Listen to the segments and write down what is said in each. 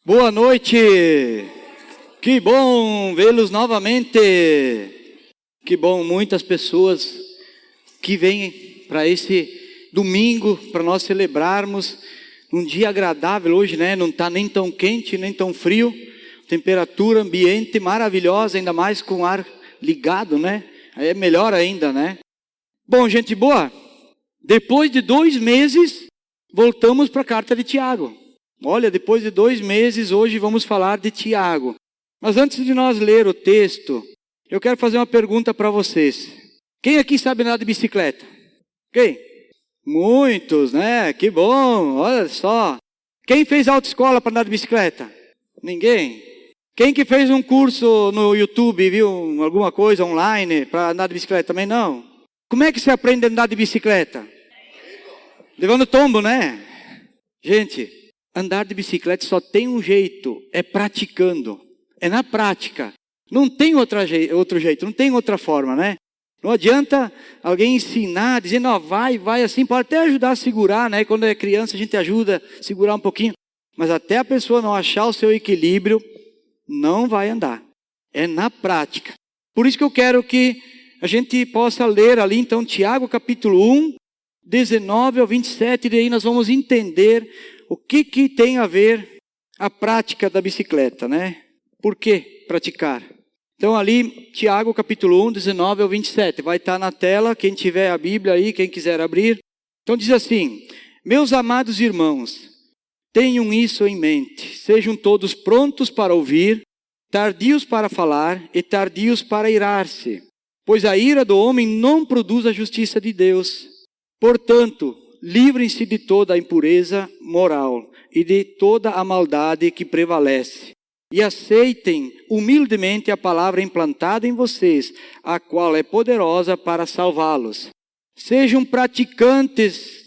Boa noite! Que bom vê-los novamente! Que bom, muitas pessoas que vêm para esse domingo, para nós celebrarmos um dia agradável hoje, né? Não está nem tão quente, nem tão frio, temperatura, ambiente maravilhosa, ainda mais com o ar ligado, né? Aí é melhor ainda, né? Bom, gente boa, depois de 2 meses, voltamos para a carta de Tiago. Olha, depois de 2 meses, hoje vamos falar de Tiago. Mas antes de nós ler o texto, eu quero fazer uma pergunta para vocês. Quem aqui sabe andar de bicicleta? Quem? Muitos, né? Que bom, olha só. Quem fez autoescola para andar de bicicleta? Ninguém. Quem que fez um curso no YouTube, viu alguma coisa online para andar de bicicleta? Também não. Como é que você aprende a andar de bicicleta? Levando tombo, né? Gente, andar de bicicleta só tem um jeito, é praticando. É na prática. Não tem outro jeito, não tem outra forma, né? Não adianta alguém ensinar, dizendo, ó, vai assim, pode até ajudar a segurar, né? Quando é criança a gente ajuda a segurar um pouquinho. Mas até a pessoa não achar o seu equilíbrio, não vai andar. É na prática. Por isso que eu quero que a gente possa ler ali, então, Tiago capítulo 1, 19 ao 27, e daí nós vamos entender o que tem a ver a prática da bicicleta, né? Por que praticar? Então ali, Tiago capítulo 1, 19 ao 27, vai estar na tela, quem tiver a Bíblia aí, quem quiser abrir. Então diz assim, meus amados irmãos, tenham isso em mente, sejam todos prontos para ouvir, tardios para falar e tardios para irar-se, pois a ira do homem não produz a justiça de Deus. Portanto, livrem-se de toda a impureza moral e de toda a maldade que prevalece. E aceitem humildemente a palavra implantada em vocês, a qual é poderosa para salvá-los. Sejam praticantes.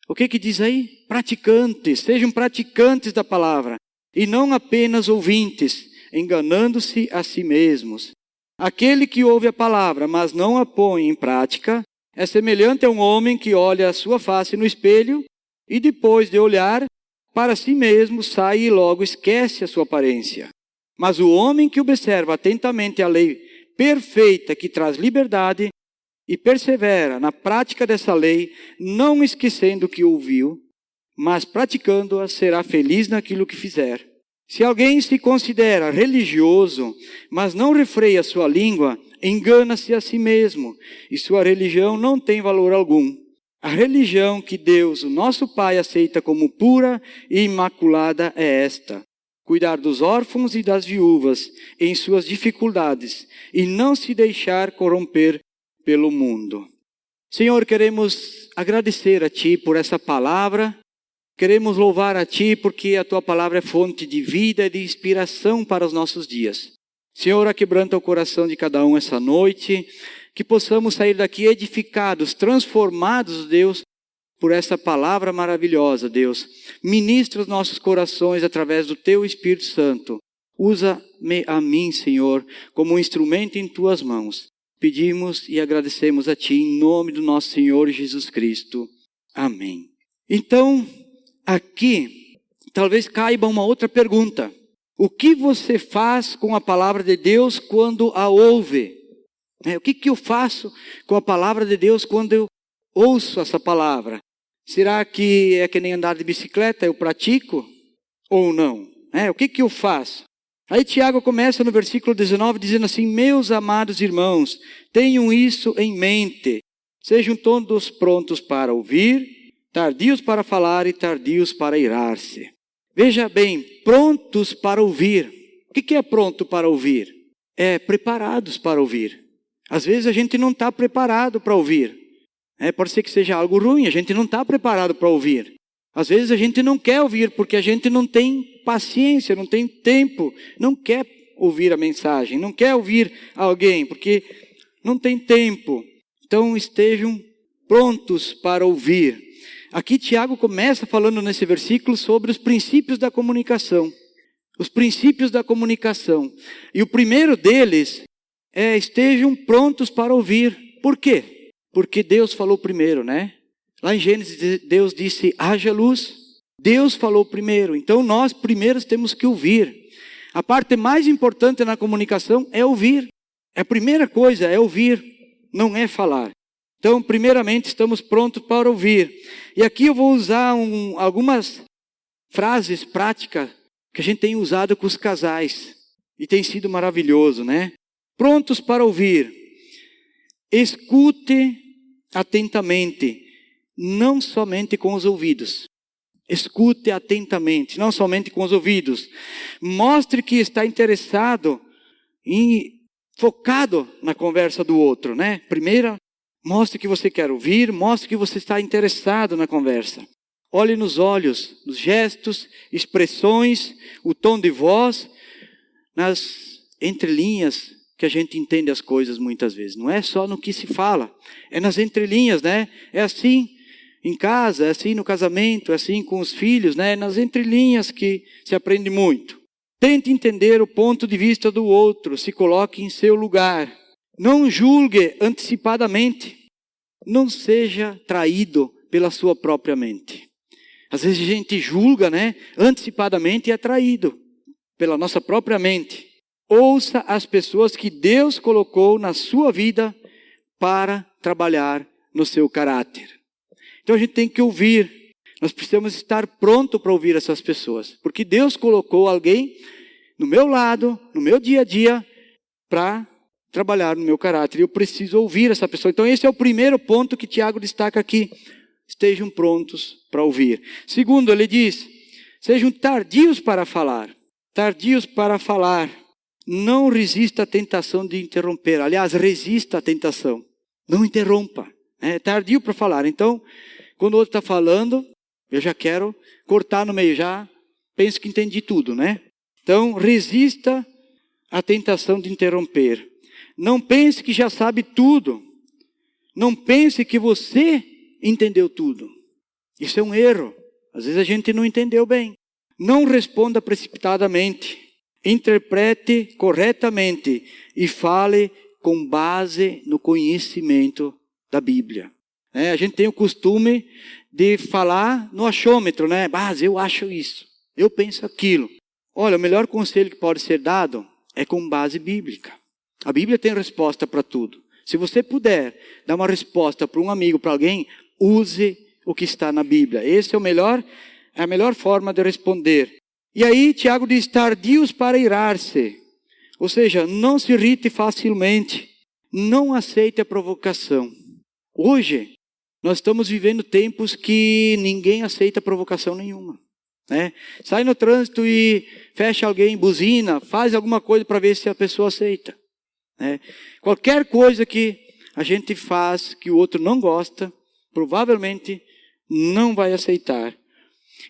O que diz aí? Praticantes. Sejam praticantes da palavra e não apenas ouvintes, enganando-se a si mesmos. Aquele que ouve a palavra, mas não a põe em prática, é semelhante a um homem que olha a sua face no espelho e depois de olhar para si mesmo sai e logo esquece a sua aparência. Mas o homem que observa atentamente a lei perfeita que traz liberdade e persevera na prática dessa lei, não esquecendo o que ouviu, mas praticando-a, será feliz naquilo que fizer. Se alguém se considera religioso, mas não refreia sua língua, engana-se a si mesmo, e sua religião não tem valor algum. A religião que Deus, o nosso Pai, aceita como pura e imaculada é esta: cuidar dos órfãos e das viúvas em suas dificuldades, e não se deixar corromper pelo mundo. Senhor, queremos agradecer a Ti por essa palavra, queremos louvar a Ti porque a Tua palavra é fonte de vida e de inspiração para os nossos dias. Senhor, aquebranta o coração de cada um essa noite, que possamos sair daqui edificados, transformados, Deus, por essa palavra maravilhosa, Deus. Ministra os nossos corações através do Teu Espírito Santo. Usa-me a mim, Senhor, como um instrumento em Tuas mãos. Pedimos e agradecemos a Ti em nome do nosso Senhor Jesus Cristo. Amém. Então, aqui, talvez caiba uma outra pergunta. O que você faz com a palavra de Deus quando a ouve? O que eu faço com a palavra de Deus quando eu ouço essa palavra? Será que é que nem andar de bicicleta, eu pratico ou não? O que eu faço? Aí Tiago começa no versículo 19 dizendo assim, meus amados irmãos, tenham isso em mente, sejam todos prontos para ouvir, tardios para falar e tardios para irar-se. Veja bem, prontos para ouvir. O que é pronto para ouvir? É preparados para ouvir. Às vezes a gente não está preparado para ouvir. Pode ser que seja algo ruim, a gente não está preparado para ouvir. Às vezes a gente não quer ouvir porque a gente não tem paciência, não tem tempo, não quer ouvir a mensagem, não quer ouvir alguém porque não tem tempo. Então estejam prontos para ouvir. Aqui Tiago começa falando nesse versículo sobre os princípios da comunicação. Os princípios da comunicação. E o primeiro deles é estejam prontos para ouvir. Por quê? Porque Deus falou primeiro, né? Lá em Gênesis, Deus disse, haja luz. Deus falou primeiro, então nós primeiros temos que ouvir. A parte mais importante na comunicação é ouvir. A primeira coisa é ouvir, não é falar. Então, primeiramente, estamos prontos para ouvir. E aqui eu vou usar algumas frases práticas que a gente tem usado com os casais. E tem sido maravilhoso, né? Prontos para ouvir. Escute atentamente, não somente com os ouvidos. Escute atentamente, não somente com os ouvidos. Mostre que está interessado e focado na conversa do outro, né? Primeiro, mostre que você quer ouvir, mostre que você está interessado na conversa. Olhe nos olhos, nos gestos, expressões, o tom de voz, nas entrelinhas que a gente entende as coisas muitas vezes. Não é só no que se fala, é nas entrelinhas, né? É assim em casa, é assim no casamento, é assim com os filhos, né? É nas entrelinhas que se aprende muito. Tente entender o ponto de vista do outro, se coloque em seu lugar. Não julgue antecipadamente. Não seja traído pela sua própria mente. Às vezes a gente julga, né? Antecipadamente e é traído pela nossa própria mente. Ouça as pessoas que Deus colocou na sua vida para trabalhar no seu caráter. Então a gente tem que ouvir. Nós precisamos estar pronto para ouvir essas pessoas. Porque Deus colocou alguém no meu lado, no meu dia a dia, para trabalhar no meu caráter. E eu preciso ouvir essa pessoa. Então esse é o primeiro ponto que Tiago destaca aqui. Estejam prontos para ouvir. Segundo, ele diz, sejam tardios para falar. Tardios para falar. Não resista à tentação de interromper. Aliás, resista à tentação. Não interrompa. É tardio para falar. Então, quando o outro está falando, eu já quero cortar no meio. Já penso que entendi tudo, né? Então, resista à tentação de interromper. Não pense que já sabe tudo. Não pense que você entendeu tudo. Isso é um erro. Às vezes a gente não entendeu bem. Não responda precipitadamente. Interprete corretamente e fale com base no conhecimento da Bíblia. A gente tem o costume de falar no achômetro, né? Mas eu acho isso, eu penso aquilo. Olha, o melhor conselho que pode ser dado é com base bíblica. A Bíblia tem resposta para tudo. Se você puder dar uma resposta para um amigo, para alguém, use o que está na Bíblia. Esse é a melhor forma de responder. E aí, Tiago diz, tardios para irar-se. Ou seja, não se irrite facilmente. Não aceite a provocação. Hoje, nós estamos vivendo tempos que ninguém aceita provocação nenhuma. Né? Sai no trânsito e fecha alguém, buzina, faz alguma coisa para ver se a pessoa aceita. Né? Qualquer coisa que a gente faz que o outro não gosta, provavelmente não vai aceitar.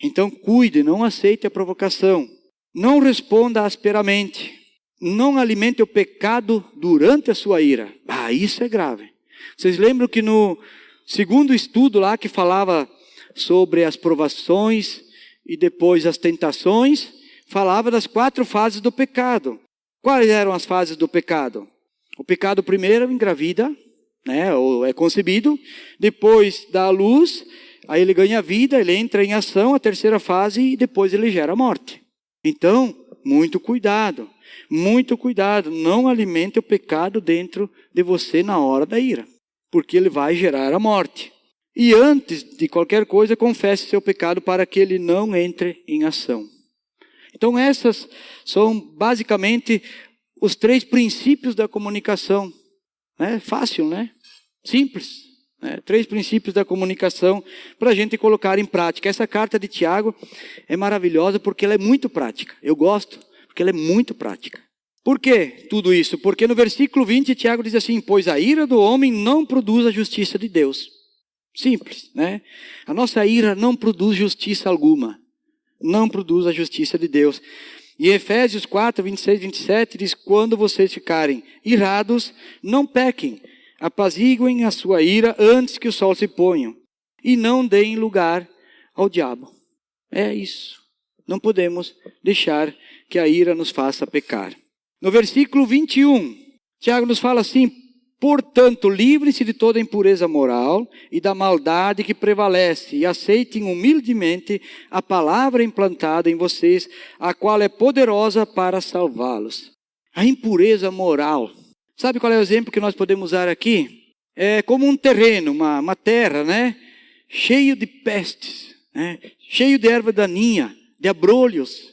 Então cuide, não aceite a provocação. Não responda asperamente. Não alimente o pecado durante a sua ira. Isso é grave. Vocês lembram que no segundo estudo lá que falava sobre as provações e depois as tentações, falava das 4 fases do pecado. Quais eram as fases do pecado? O pecado primeiro engravida, né, ou é concebido, depois dá a luz, aí ele ganha vida, ele entra em ação, a terceira fase, e depois ele gera a morte. Então, muito cuidado, não alimente o pecado dentro de você na hora da ira, porque ele vai gerar a morte. E antes de qualquer coisa, confesse seu pecado para que ele não entre em ação. Então essas são basicamente os 3 princípios da comunicação. Fácil, né? Simples. 3 princípios da comunicação para a gente colocar em prática. Essa carta de Tiago é maravilhosa porque ela é muito prática. Eu gosto porque ela é muito prática. Por que tudo isso? Porque no versículo 20 Tiago diz assim, pois a ira do homem não produz a justiça de Deus. Simples, né? A nossa ira não produz justiça alguma. Não produz a justiça de Deus. E Efésios 4, 26, 27 diz, quando vocês ficarem irados, não pequem. Apaziguem a sua ira antes que o sol se ponha. E não deem lugar ao diabo. É isso. Não podemos deixar que a ira nos faça pecar. No versículo 21, Tiago nos fala assim, Portanto, livrem-se de toda impureza moral e da maldade que prevalece, e aceitem humildemente a palavra implantada em vocês, a qual é poderosa para salvá-los. A impureza moral. Sabe qual é o exemplo que nós podemos usar aqui? É como um terreno, uma terra, né? Cheio de pestes, né? Cheio de erva daninha, de abrolhos,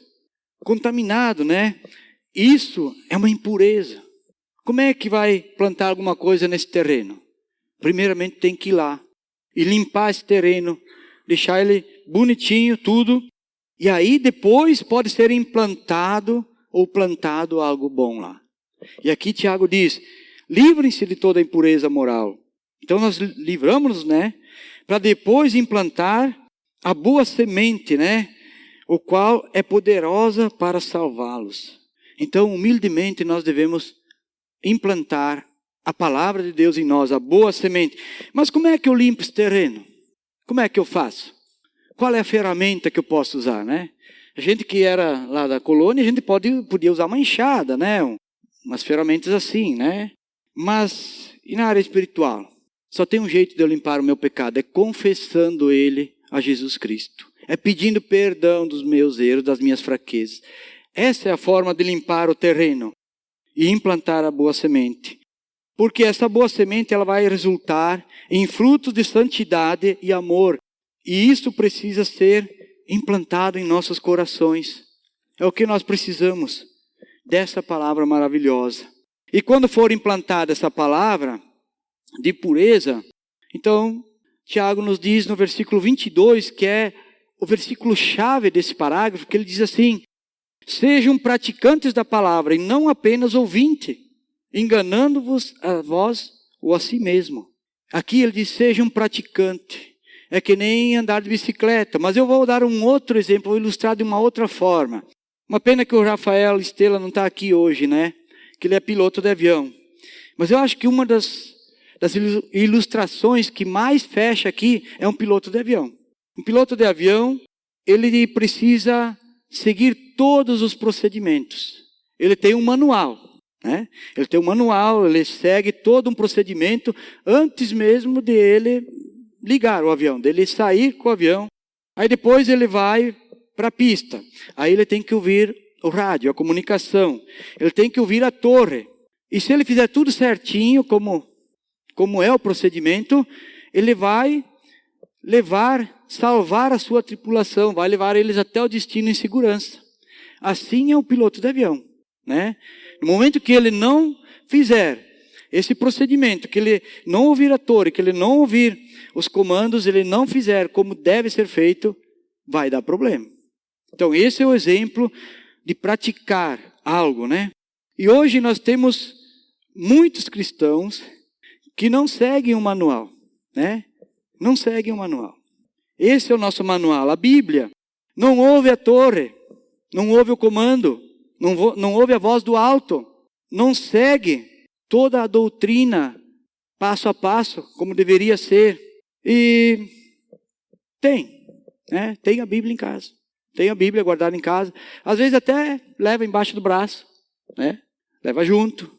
contaminado, né? Isso é uma impureza. Como é que vai plantar alguma coisa nesse terreno? Primeiramente tem que ir lá e limpar esse terreno, deixar ele bonitinho, tudo. E aí depois pode ser implantado ou plantado algo bom lá. E aqui Tiago diz, livrem-se de toda impureza moral. Então nós livramos-nos, né? Para depois implantar a boa semente, né? O qual é poderosa para salvá-los. Então humildemente nós devemos implantar a palavra de Deus em nós, a boa semente. Mas como é que eu limpo esse terreno? Como é que eu faço? Qual é a ferramenta que eu posso usar, né? A gente que era lá da colônia, a gente podia usar uma enxada, né? Umas ferramentas assim, né? Mas, e na área espiritual? Só tem um jeito de eu limpar o meu pecado, é confessando ele a Jesus Cristo. É pedindo perdão dos meus erros, das minhas fraquezas. Essa é a forma de limpar o terreno e implantar a boa semente. Porque essa boa semente ela vai resultar em frutos de santidade e amor. E isso precisa ser implantado em nossos corações. É o que nós precisamos dessa palavra maravilhosa. E quando for implantada essa palavra de pureza, então Tiago nos diz no versículo 22, que é o versículo chave desse parágrafo, que ele diz assim: sejam praticantes da palavra e não apenas ouvintes, enganando-vos a vós ou a si mesmo. Aqui ele diz, sejam praticantes. É que nem andar de bicicleta. Mas eu vou dar um outro exemplo, vou ilustrar de uma outra forma. Uma pena que o Rafael Estela não está aqui hoje, né? Que ele é piloto de avião. Mas eu acho que uma das ilustrações que mais fecha aqui é um piloto de avião. Um piloto de avião, ele precisa seguir todos os procedimentos. Ele tem um manual, né? Ele tem um manual, ele segue todo um procedimento antes mesmo de ele ligar o avião, dele sair com o avião. Aí depois ele vai para a pista. Aí ele tem que ouvir o rádio, a comunicação. Ele tem que ouvir a torre. E se ele fizer tudo certinho, como é o procedimento, ele vai salvar a sua tripulação, vai levar eles até o destino em segurança. Assim é o piloto de avião, né? No momento que ele não fizer esse procedimento, que ele não ouvir a torre, que ele não ouvir os comandos, ele não fizer como deve ser feito, vai dar problema. Então esse é o exemplo de praticar algo, né? E hoje nós temos muitos cristãos que não seguem o manual, né? Não seguem o manual. Esse é o nosso manual, a Bíblia. Não ouve a torre, não ouve o comando, não ouve a voz do alto, não segue toda a doutrina passo a passo, como deveria ser. E tem a Bíblia em casa. Tem a Bíblia guardada em casa. Às vezes até leva embaixo do braço, né? Leva junto,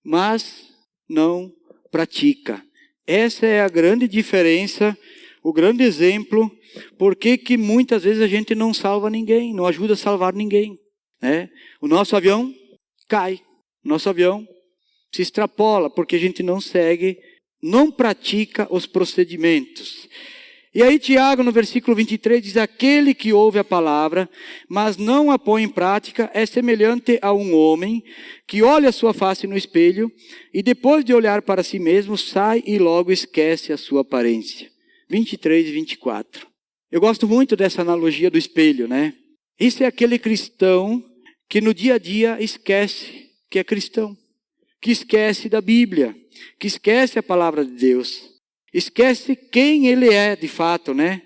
mas não pratica. Essa é a grande diferença, o grande exemplo, porque que muitas vezes a gente não salva ninguém, não ajuda a salvar ninguém, né? O nosso avião cai, o nosso avião se extrapola, porque a gente não segue, não pratica os procedimentos. E aí Tiago no versículo 23 diz, aquele que ouve a palavra, mas não a põe em prática, é semelhante a um homem que olha a sua face no espelho e depois de olhar para si mesmo, sai e logo esquece a sua aparência. 23 e 24. Eu gosto muito dessa analogia do espelho, né? Esse é aquele cristão que no dia a dia esquece que é cristão, que esquece da Bíblia, que esquece a palavra de Deus. Esquece quem ele é de fato, né?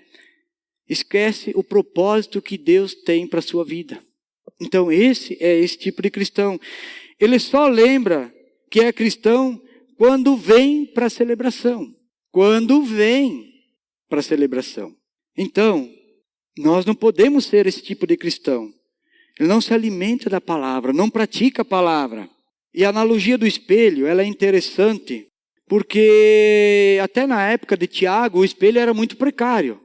Esquece o propósito que Deus tem para a sua vida. Então esse é esse tipo de cristão. Ele só lembra que é cristão quando vem para a celebração. Quando vem para a celebração. Então, nós não podemos ser esse tipo de cristão. Ele não se alimenta da palavra, não pratica a palavra. E a analogia do espelho, ela é interessante, Porque até na época de Tiago, o espelho era muito precário.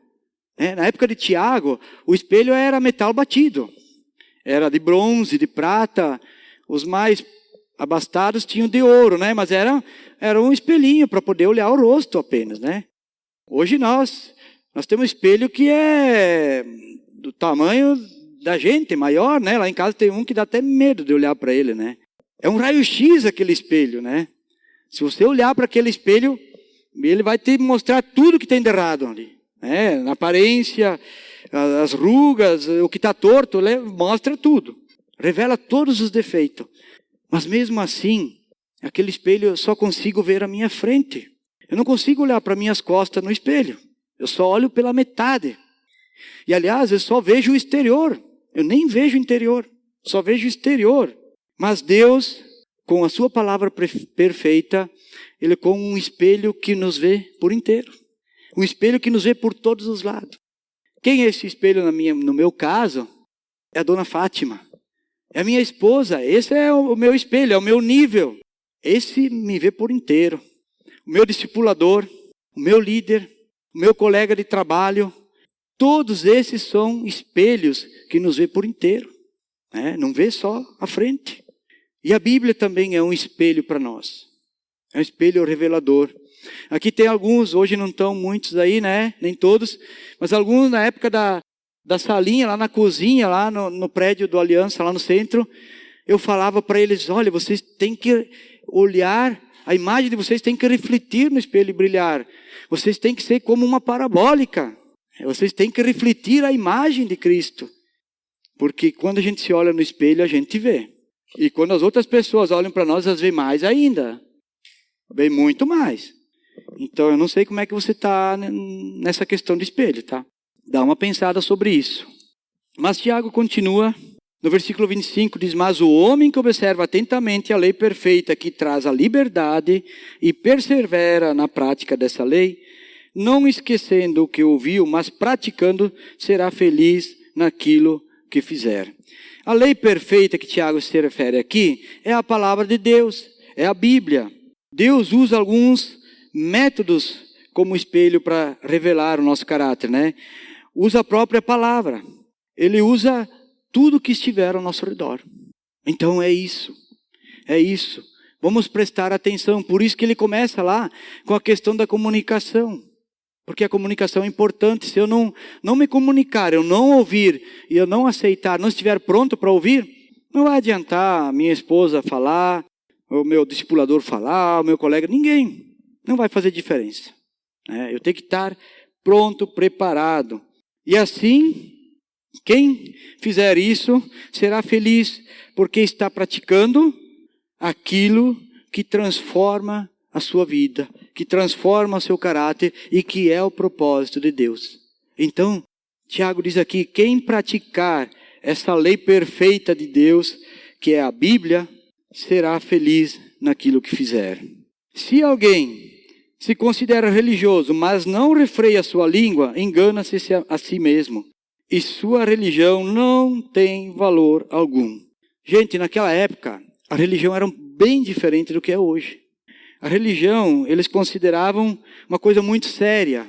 Na época de Tiago, o espelho era metal batido. Era de bronze, de prata. Os mais abastados tinham de ouro, né? Mas era um espelhinho para poder olhar o rosto apenas, né? Hoje nós temos um espelho que é do tamanho da gente, maior, né? Lá em casa tem um que dá até medo de olhar para ele, né? É um raio-x aquele espelho, né? Se você olhar para aquele espelho, ele vai te mostrar tudo que tem de errado ali. Na aparência, as rugas, o que está torto, mostra tudo. Revela todos os defeitos. Mas mesmo assim, aquele espelho eu só consigo ver a minha frente. Eu não consigo olhar para minhas costas no espelho. Eu só olho pela metade. E aliás, eu só vejo o exterior. Eu nem vejo o interior. Só vejo o exterior. Mas Deus, com a sua palavra perfeita, Ele é como um espelho que nos vê por inteiro. Um espelho que nos vê por todos os lados. Quem é esse espelho no meu caso? É a dona Fátima. É a minha esposa. Esse é o meu espelho, é o meu nível. Esse me vê por inteiro. O meu discipulador, o meu líder, o meu colega de trabalho. Todos esses são espelhos que nos vê por inteiro. Não vê só a frente. E a Bíblia também é um espelho para nós. É um espelho revelador. Aqui tem alguns, hoje não estão muitos aí, né? Nem todos. Mas alguns na época da salinha, lá na cozinha, lá no prédio do Aliança, lá no centro. Eu falava para eles, olha, vocês têm que olhar, a imagem de vocês tem que refletir no espelho e brilhar. Vocês têm que ser como uma parabólica. Vocês têm que refletir a imagem de Cristo. Porque quando a gente se olha no espelho, a gente vê. E quando as outras pessoas olham para nós, elas veem mais ainda. Vê muito mais. Então, eu não sei como é que você está nessa questão de espelho, tá? Dá uma pensada sobre isso. Mas Tiago continua, no versículo 25, diz, mas o homem que observa atentamente a lei perfeita que traz a liberdade e persevera na prática dessa lei, não esquecendo o que ouviu, mas praticando, será feliz naquilo que fizer. A lei perfeita que Tiago se refere aqui é a palavra de Deus, é a Bíblia. Deus usa alguns métodos como espelho para revelar o nosso caráter, né? Usa a própria palavra. Ele usa tudo que estiver ao nosso redor. Então é isso. É isso. Vamos prestar atenção. Por isso que ele começa lá com a questão da comunicação. Porque a comunicação é importante. Se eu não me comunicar, eu não ouvir e eu não aceitar, não estiver pronto para ouvir, não vai adiantar a minha esposa falar, o meu discipulador falar, o meu colega, ninguém. Não vai fazer diferença. Eu tenho que estar pronto, preparado. E assim, quem fizer isso será feliz, porque está praticando aquilo que transforma a sua vida, que transforma o seu caráter e que é o propósito de Deus. Então, Tiago diz aqui, quem praticar essa lei perfeita de Deus, que é a Bíblia, será feliz naquilo que fizer. Se alguém se considera religioso, mas não refreia sua língua, engana-se a si mesmo. E sua religião não tem valor algum. Gente, naquela época, a religião era bem diferente do que é hoje. A religião, eles consideravam uma coisa muito séria.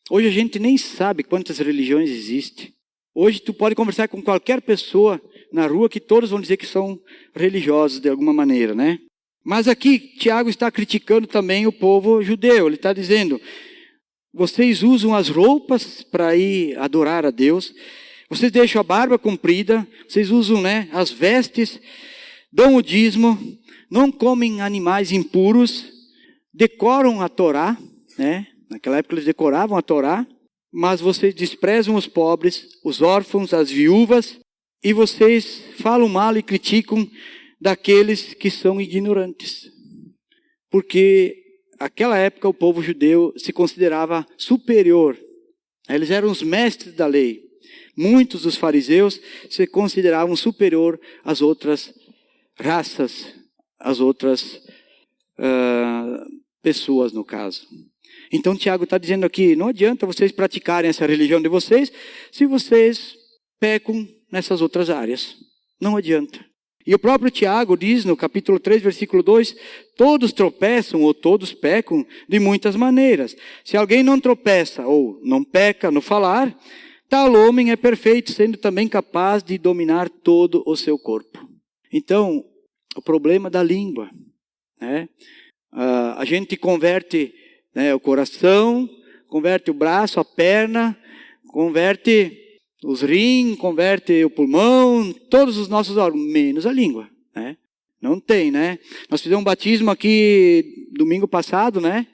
Hoje a gente nem sabe quantas religiões existem. Hoje tu pode conversar com qualquer pessoa na rua que todos vão dizer que são religiosos de alguma maneira, né? Mas aqui, Tiago está criticando também o povo judeu. Ele está dizendo, vocês usam as roupas para ir adorar a Deus. Vocês deixam a barba comprida. Vocês usam, as vestes. Dão o dízimo. Não comem animais impuros. Decoram a Torá. Naquela época eles decoravam a Torá. Mas vocês desprezam os pobres, os órfãos, as viúvas. E vocês falam mal e criticam daqueles que são ignorantes. Porque naquela época o povo judeu se considerava superior. Eles eram os mestres da lei. Muitos dos fariseus se consideravam superior às outras raças, às outras pessoas no caso. Então Tiago está dizendo aqui, não adianta vocês praticarem essa religião de vocês se vocês pecam nessas outras áreas. Não adianta. E o próprio Tiago diz no capítulo 3, versículo 2, todos tropeçam ou todos pecam de muitas maneiras. Se alguém não tropeça ou não peca no falar, tal homem é perfeito, sendo também capaz de dominar todo o seu corpo. Então, o problema da língua, né? A gente converte, né, o coração, converte o braço, a perna, converte os rins, converte o pulmão, todos os nossos órgãos, menos a língua, né? Não tem, né? Nós fizemos um batismo aqui domingo passado, né?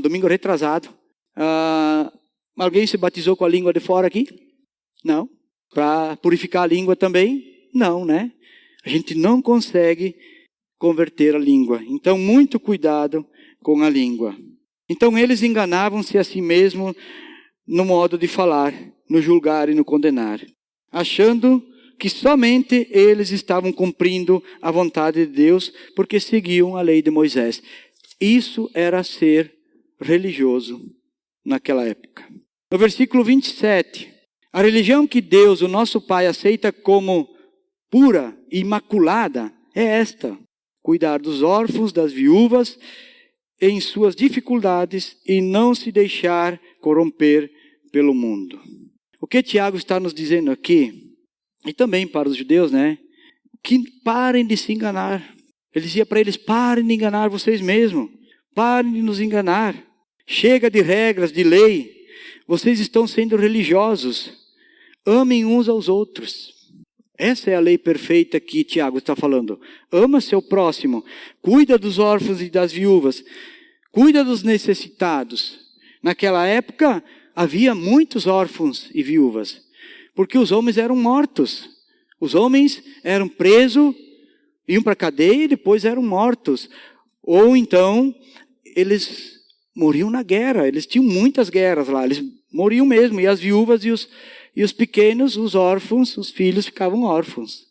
Domingo retrasado. Alguém se batizou com a língua de fora aqui? Não. Para purificar a língua também? Não, né? A gente não consegue converter a língua. Então, muito cuidado com a língua. Então, eles enganavam-se a si mesmos no modo de falar, no julgar e no condenar, achando que somente eles estavam cumprindo a vontade de Deus porque seguiam a lei de Moisés. Isso era ser religioso naquela época. No versículo 27, a religião que Deus, o nosso Pai, aceita como pura e imaculada é esta: cuidar dos órfãos, das viúvas, em suas dificuldades e não se deixar corromper pelo mundo. O que Tiago está nos dizendo aqui, e também para os judeus, né? Que parem de se enganar. Ele dizia para eles, parem de enganar vocês mesmos. Parem de nos enganar. Chega de regras, de lei. Vocês estão sendo religiosos. Amem uns aos outros. Essa é a lei perfeita que Tiago está falando. Ama seu próximo. Cuida dos órfãos e das viúvas. Cuida dos necessitados. Naquela época, havia muitos órfãos e viúvas, porque os homens eram mortos. Os homens eram presos, iam para a cadeia e depois eram mortos. Ou então, eles morriam na guerra. Eles tinham muitas guerras lá, eles morriam mesmo. E as viúvas e os pequenos, os órfãos, os filhos ficavam órfãos.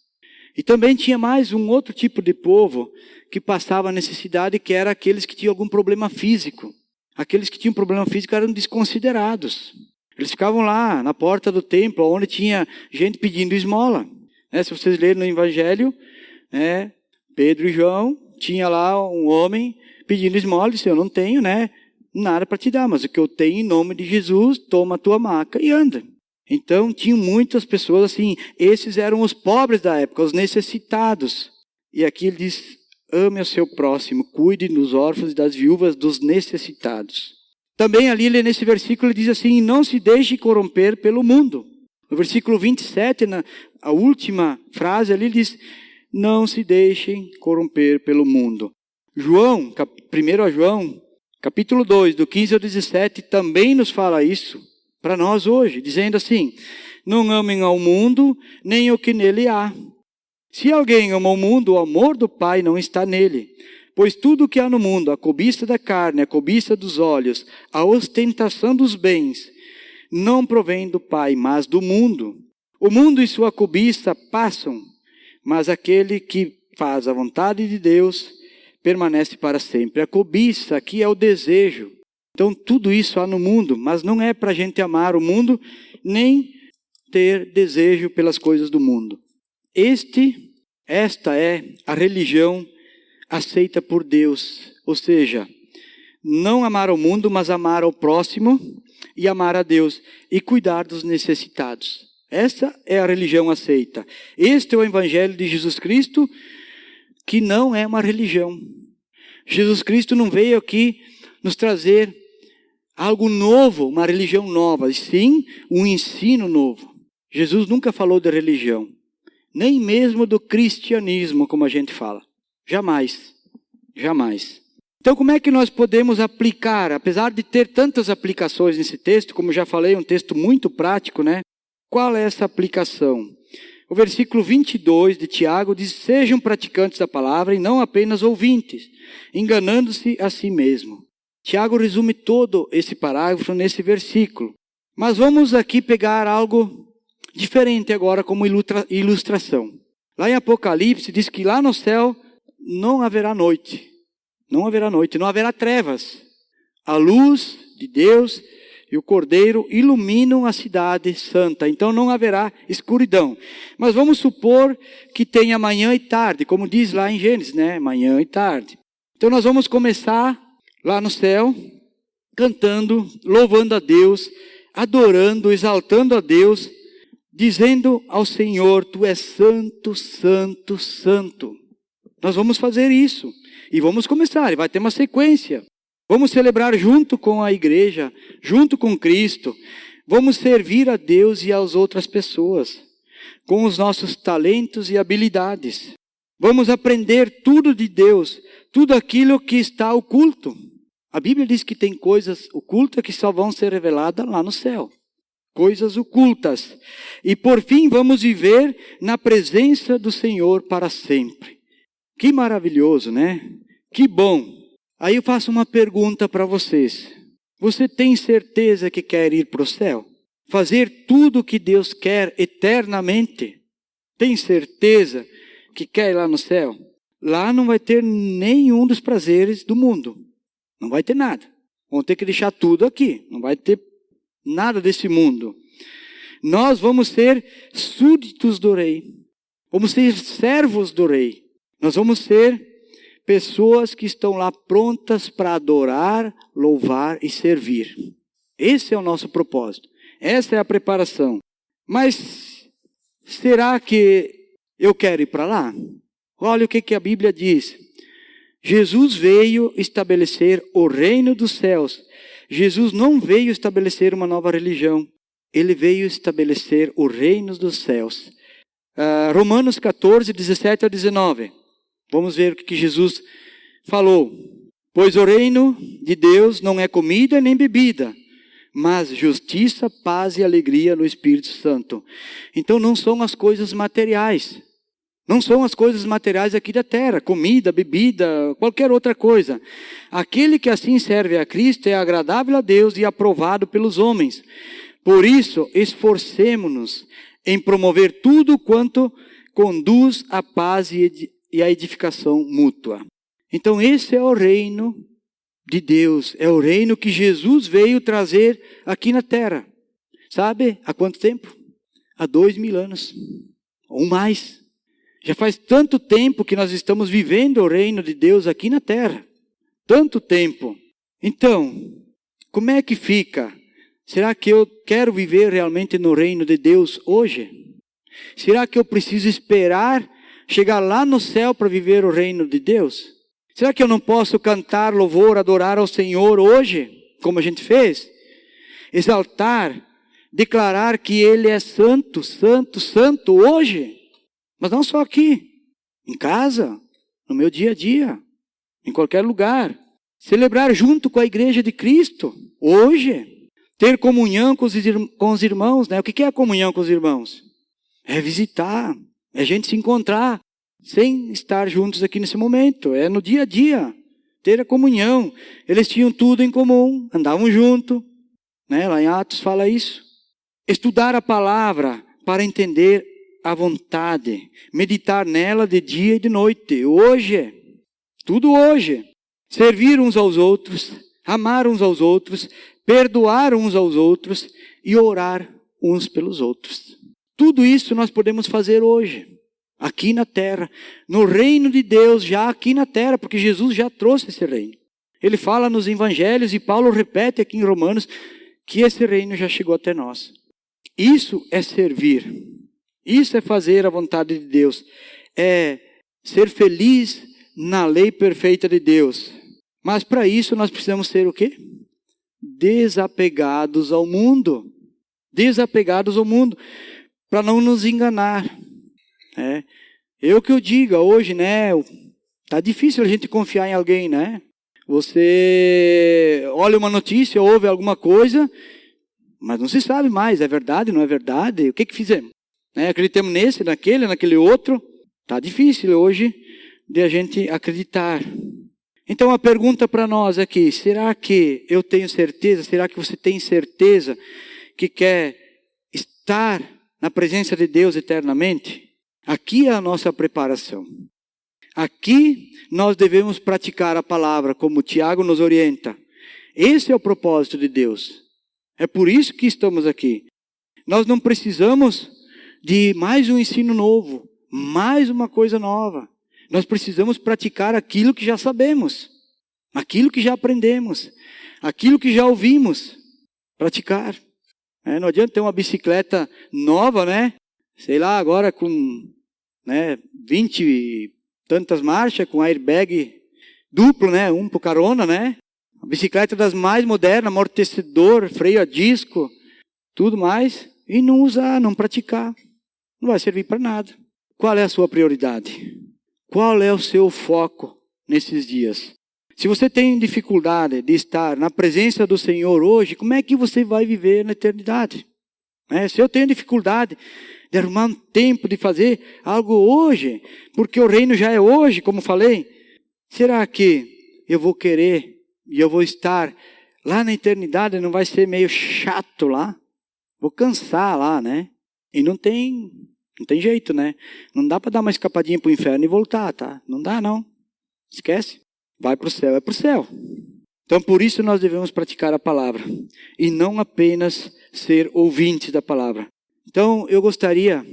E também tinha mais um outro tipo de povo que passava necessidade, que era aqueles que tinham algum problema físico. Aqueles que tinham problema físico eram desconsiderados. Eles ficavam lá na porta do templo, onde tinha gente pedindo esmola. Se vocês lerem no Evangelho, Pedro e João, tinha lá um homem pedindo esmola, disse, eu não tenho nada para te dar, mas o que eu tenho em nome de Jesus, toma a tua maca e anda. Então, tinham muitas pessoas assim, esses eram os pobres da época, os necessitados. E aqui ele diz, ame o seu próximo, cuide dos órfãos e das viúvas, dos necessitados. Também ali nesse versículo ele diz assim, não se deixe corromper pelo mundo. No versículo 27, a última frase ali diz, não se deixem corromper pelo mundo. 1 João, capítulo 2, do 15 ao 17, também nos fala isso para nós hoje, dizendo assim, não amem ao mundo, nem o que nele há. Se alguém ama o mundo, o amor do Pai não está nele. Pois tudo o que há no mundo, a cobiça da carne, a cobiça dos olhos, a ostentação dos bens, não provém do Pai, mas do mundo. O mundo e sua cobiça passam, mas aquele que faz a vontade de Deus permanece para sempre. A cobiça aqui é o desejo. Então tudo isso há no mundo, mas não é para a gente amar o mundo, nem ter desejo pelas coisas do mundo. Esta é a religião aceita por Deus, ou seja, não amar ao mundo, mas amar ao próximo e amar a Deus e cuidar dos necessitados. Essa é a religião aceita. Este é o Evangelho de Jesus Cristo, que não é uma religião. Jesus Cristo não veio aqui nos trazer algo novo, uma religião nova, e sim um ensino novo. Jesus nunca falou de religião. Nem mesmo do cristianismo, como a gente fala. Jamais. Jamais. Então, como é que nós podemos aplicar, apesar de ter tantas aplicações nesse texto, como já falei, um texto muito prático, Qual é essa aplicação? O versículo 22 de Tiago diz, sejam praticantes da palavra e não apenas ouvintes, enganando-se a si mesmo. Tiago resume todo esse parágrafo nesse versículo. Mas vamos aqui pegar algo diferente agora como ilustração. Lá em Apocalipse diz que lá no céu não haverá noite. Não haverá noite, não haverá trevas. A luz de Deus e o Cordeiro iluminam a cidade santa. Então não haverá escuridão. Mas vamos supor que tenha manhã e tarde, como diz lá em Gênesis, né? Manhã e tarde. Então nós vamos começar lá no céu, cantando, louvando a Deus, adorando, exaltando a Deus, dizendo ao Senhor, Tu és santo, santo, santo. Nós vamos fazer isso. E vamos começar, e vai ter uma sequência. Vamos celebrar junto com a igreja, junto com Cristo. Vamos servir a Deus e às outras pessoas, com os nossos talentos e habilidades. Vamos aprender tudo de Deus, tudo aquilo que está oculto. A Bíblia diz que tem coisas ocultas que só vão ser reveladas lá no céu. Coisas ocultas. E por fim vamos viver na presença do Senhor para sempre. Que maravilhoso, né? Que bom. Aí eu faço uma pergunta para vocês. Você tem certeza que quer ir para o céu? Fazer tudo o que Deus quer eternamente? Tem certeza que quer ir lá no céu? Lá não vai ter nenhum dos prazeres do mundo. Não vai ter nada. Vão ter que deixar tudo aqui. Não vai ter nada desse mundo. Nós vamos ser súditos do rei. Vamos ser servos do rei. Nós vamos ser pessoas que estão lá prontas para adorar, louvar e servir. Esse é o nosso propósito. Essa é a preparação. Mas será que eu quero ir para lá? Olha o que a Bíblia diz. Jesus veio estabelecer o reino dos céus. Jesus não veio estabelecer uma nova religião. Ele veio estabelecer o reino dos céus. Romanos 14, 17 a 19. Vamos ver o que Jesus falou. Pois o reino de Deus não é comida nem bebida, mas justiça, paz e alegria no Espírito Santo. Então não são as coisas materiais. Não são as coisas materiais aqui da terra, comida, bebida, qualquer outra coisa. Aquele que assim serve a Cristo é agradável a Deus e aprovado pelos homens. Por isso, esforcemo-nos em promover tudo quanto conduz à paz e à edificação mútua. Então esse é o reino de Deus, é o reino que Jesus veio trazer aqui na terra. Sabe há quanto tempo? Há 2000 anos, ou mais. Já faz tanto tempo que nós estamos vivendo o reino de Deus aqui na terra. Tanto tempo. Então, como é que fica? Será que eu quero viver realmente no reino de Deus hoje? Será que eu preciso esperar chegar lá no céu para viver o reino de Deus? Será que eu não posso cantar louvor, adorar ao Senhor hoje, como a gente fez? Exaltar, declarar que Ele é santo, santo, santo hoje? Mas não só aqui, em casa, no meu dia a dia, em qualquer lugar. Celebrar junto com a igreja de Cristo, hoje. Ter comunhão com os irmãos, né? O que é a comunhão com os irmãos? É visitar, é a gente se encontrar, sem estar juntos aqui nesse momento. É no dia a dia, ter a comunhão. Eles tinham tudo em comum, andavam junto, né? Lá em Atos fala isso. Estudar a palavra para entender a vontade, meditar nela de dia e de noite, hoje, tudo hoje. Servir uns aos outros, amar uns aos outros, perdoar uns aos outros e orar uns pelos outros. Tudo isso nós podemos fazer hoje, aqui na terra, no reino de Deus, já aqui na terra, porque Jesus já trouxe esse reino. Ele fala nos evangelhos e Paulo repete aqui em Romanos que esse reino já chegou até nós. Isso é servir. Isso é fazer a vontade de Deus. É ser feliz na lei perfeita de Deus. Mas para isso nós precisamos ser o quê? Desapegados ao mundo. Desapegados ao mundo. Para não nos enganar. Eu que eu diga hoje, né? Tá difícil a gente confiar em alguém, né? Você olha uma notícia, ouve alguma coisa, mas não se sabe mais, é verdade, não é verdade? O que fizemos? Acreditamos nesse, naquele outro. Tá difícil hoje de a gente acreditar. Então a pergunta para nós aqui, será que eu tenho certeza, será que você tem certeza que quer estar na presença de Deus eternamente? Aqui é a nossa preparação. Aqui nós devemos praticar a palavra como Tiago nos orienta. Esse é o propósito de Deus. É por isso que estamos aqui. Nós não precisamos de mais um ensino novo, mais uma coisa nova. Nós precisamos praticar aquilo que já sabemos, aquilo que já aprendemos, aquilo que já ouvimos. Praticar. Não adianta ter uma bicicleta nova, né? Sei lá, agora com 20 e tantas marchas, com airbag duplo, né? Um por carona, né? A bicicleta das mais modernas, amortecedor, freio a disco, tudo mais. E não usar, não praticar. Não vai servir para nada. Qual é a sua prioridade? Qual é o seu foco nesses dias? Se você tem dificuldade de estar na presença do Senhor hoje, como é que você vai viver na eternidade? Se eu tenho dificuldade de arrumar um tempo de fazer algo hoje, porque o reino já é hoje, como falei, será que eu vou querer e eu vou estar lá na eternidade? Não vai ser meio chato lá? Vou cansar lá, né? E não tem jeito, né? Não dá para dar uma escapadinha para o inferno e voltar, tá? Não dá, não. Esquece. Vai para o céu, é para o céu. Então, por isso nós devemos praticar a palavra. E não apenas ser ouvintes da palavra. Então, eu gostaria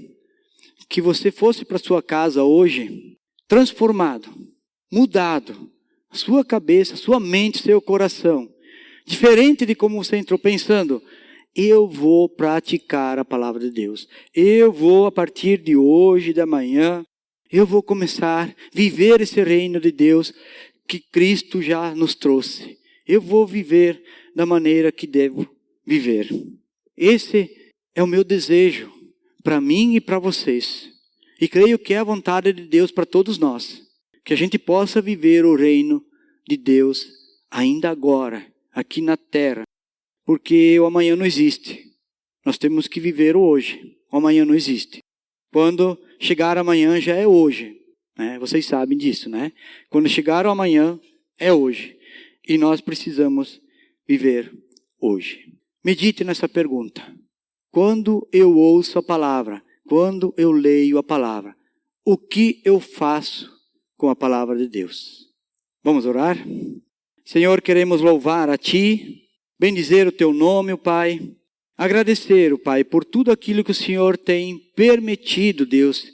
que você fosse para sua casa hoje, transformado, mudado. A sua cabeça, sua mente, seu coração. Diferente de como você entrou pensando. Eu vou praticar a palavra de Deus. Eu vou, a partir de hoje, da manhã, eu vou começar a viver esse reino de Deus que Cristo já nos trouxe. Eu vou viver da maneira que devo viver. Esse é o meu desejo para mim e para vocês. E creio que é a vontade de Deus para todos nós. Que a gente possa viver o reino de Deus ainda agora, aqui na terra. Porque o amanhã não existe. Nós temos que viver o hoje. O amanhã não existe. Quando chegar amanhã já é hoje. Vocês sabem disso, né? Quando chegar o amanhã, é hoje. E nós precisamos viver hoje. Medite nessa pergunta. Quando eu ouço a palavra, quando eu leio a palavra, o que eu faço com a palavra de Deus? Vamos orar? Senhor, queremos louvar a Ti, bendizer o Teu nome, ó Pai. Agradecer, ó Pai, por tudo aquilo que o Senhor tem permitido, Deus,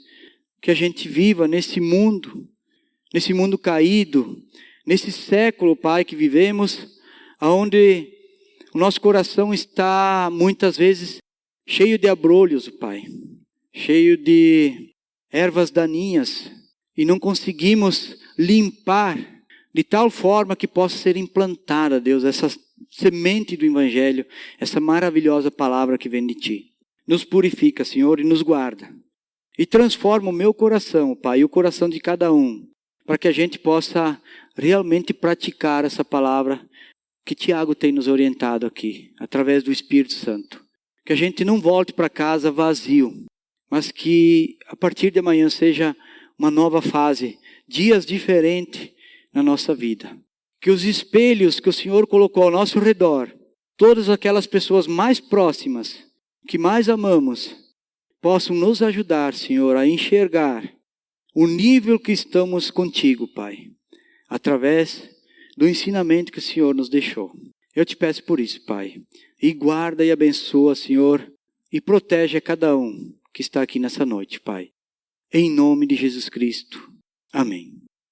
que a gente viva nesse mundo caído, nesse século, Pai, que vivemos, onde o nosso coração está, muitas vezes, cheio de abrolhos, Pai, cheio de ervas daninhas, e não conseguimos limpar de tal forma que possa ser implantada, Deus, essa semente do Evangelho, essa maravilhosa palavra que vem de Ti. Nos purifica, Senhor, e nos guarda. E transforma o meu coração, Pai, e o coração de cada um, para que a gente possa realmente praticar essa palavra que Tiago tem nos orientado aqui, através do Espírito Santo. Que a gente não volte para casa vazio, mas que a partir de amanhã seja uma nova fase, dias diferentes na nossa vida. Que os espelhos que o Senhor colocou ao nosso redor, todas aquelas pessoas mais próximas, que mais amamos, possam nos ajudar, Senhor, a enxergar o nível que estamos contigo, Pai, através do ensinamento que o Senhor nos deixou. Eu te peço por isso, Pai, e guarda e abençoa, Senhor, e protege a cada um que está aqui nessa noite, Pai. Em nome de Jesus Cristo. Amém.